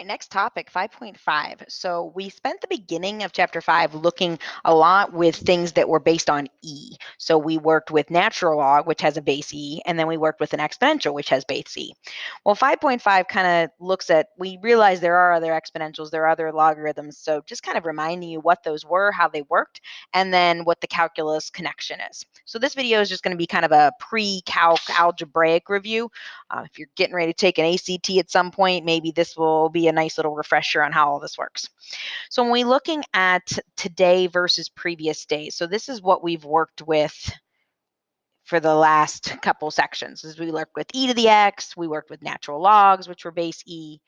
right, next topic, 5.5. So we spent the beginning of chapter 5 looking a lot with things that were based on E. So we worked with natural log, which has a base E, and then we worked with an exponential, which has base E. Well, 5.5 kind of looks at, we realize there are other exponentials, there are other logarithms. So just kind of reminding you what those were, how they worked, and then what the calculus connection is. So this video is just going to be kind of a pre-calc algebraic review. If you're getting ready to take an ACT at some point, maybe this will be a nice little refresher on how all this works. So when we're looking at today versus previous days, so this is what we've worked with for the last couple sections. As we worked with e to the x, we worked with natural logs, which were base e.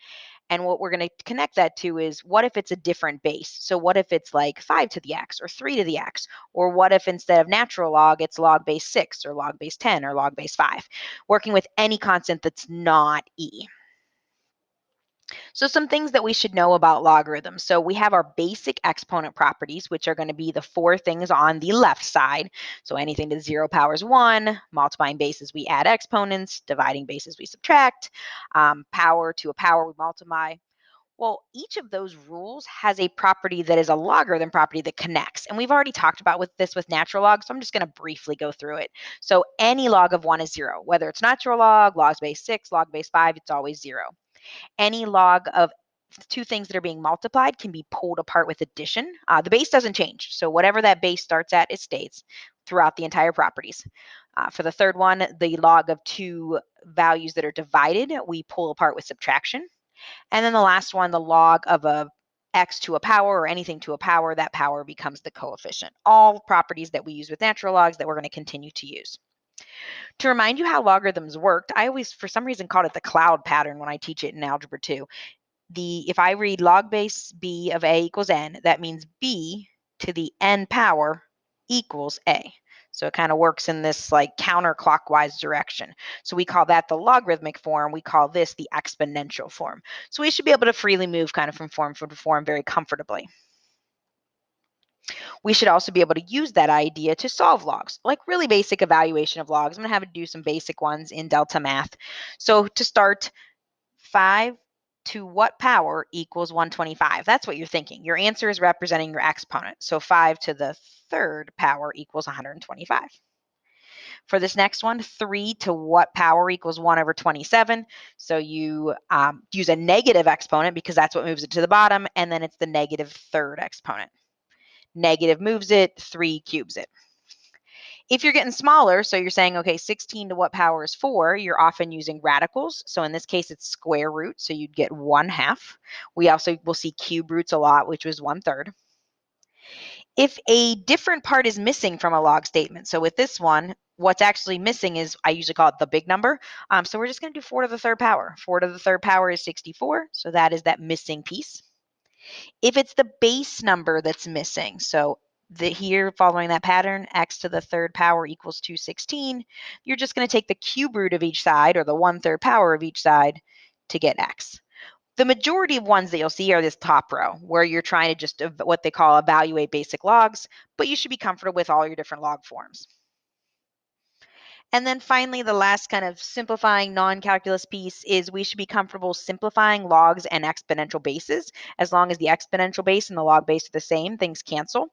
And what we're going to connect that to is, what if it's a different base? So what if it's like 5 to the x or 3 to the x? Or what if instead of natural log, it's log base 6 or log base 10 or log base 5? Working with any constant that's not e. So some things that we should know about logarithms. So we have our basic exponent properties, which are going to be the four things on the left side. So anything to the 0 power is 1, multiplying bases we add exponents, dividing bases we subtract, power to a power we multiply. Well, each of those rules has a property that is a logarithm property that connects. And we've already talked about this with natural log, so I'm just going to briefly go through it. So any log of 1 is 0. Whether it's natural log, log base 6, log base 5, it's always 0. Any log of two things that are being multiplied can be pulled apart with addition. The base doesn't change. So whatever that base starts at, it stays throughout the entire properties. For the third one, the log of two values that are divided, we pull apart with subtraction. And then the last one, the log of a x to a power or anything to a power, that power becomes the coefficient. All properties that we use with natural logs that we're going to continue to use. To remind you how logarithms worked, I always, for some reason, called it the cloud pattern when I teach it in Algebra 2. If I read log base b of a equals n, that means b to the n power equals a. So it kind of works in this like counterclockwise direction. So we call that the logarithmic form. We call this the exponential form. So we should be able to freely move kind of from form to form very comfortably. We should also be able to use that idea to solve logs, like really basic evaluation of logs. I'm going to have to do some basic ones in Delta Math. So to start, 5 to what power equals 125? That's what you're thinking. Your answer is representing your exponent. So 5 to the third power equals 125. For this next one, 3 to what power equals 1 over 27? So you use a negative exponent because that's what moves it to the bottom, and then it's the negative third exponent. Negative moves it, 3 cubes it. If you're getting smaller, so you're saying, okay, 16 to what power is 4, you're often using radicals. So in this case, it's square root, so you'd get 1/2. We also will see cube roots a lot, which was 1/3. If a different part is missing from a log statement, so with this one, what's actually missing is, I usually call it the big number. So we're just going to do 4 to the third power. 4 to the third power is 64, so that is that missing piece. If it's the base number that's missing, so here following that pattern, x to the third power equals 216, you're just going to take the cube root of each side, or the 1/3 power of each side, to get x. The majority of ones that you'll see are this top row, where you're trying to just what they call evaluate basic logs, but you should be comfortable with all your different log forms. And then finally, the last kind of simplifying non-calculus piece is we should be comfortable simplifying logs and exponential bases. As long as the exponential base and the log base are the same, things cancel.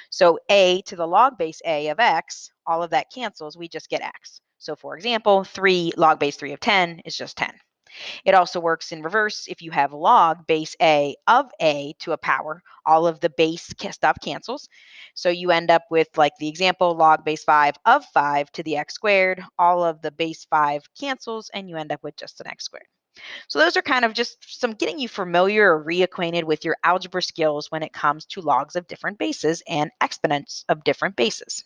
So a to the log base a of x, all of that cancels, we just get x. So for example, 3 log base 3 of 10 is just 10. It also works in reverse. If you have log base a of a to a power, all of the base stuff cancels. So you end up with, like the example, log base 5 of 5 to the x squared. All of the base 5 cancels, and you end up with just an x squared. So those are kind of just some getting you familiar or reacquainted with your algebra skills when it comes to logs of different bases and exponents of different bases.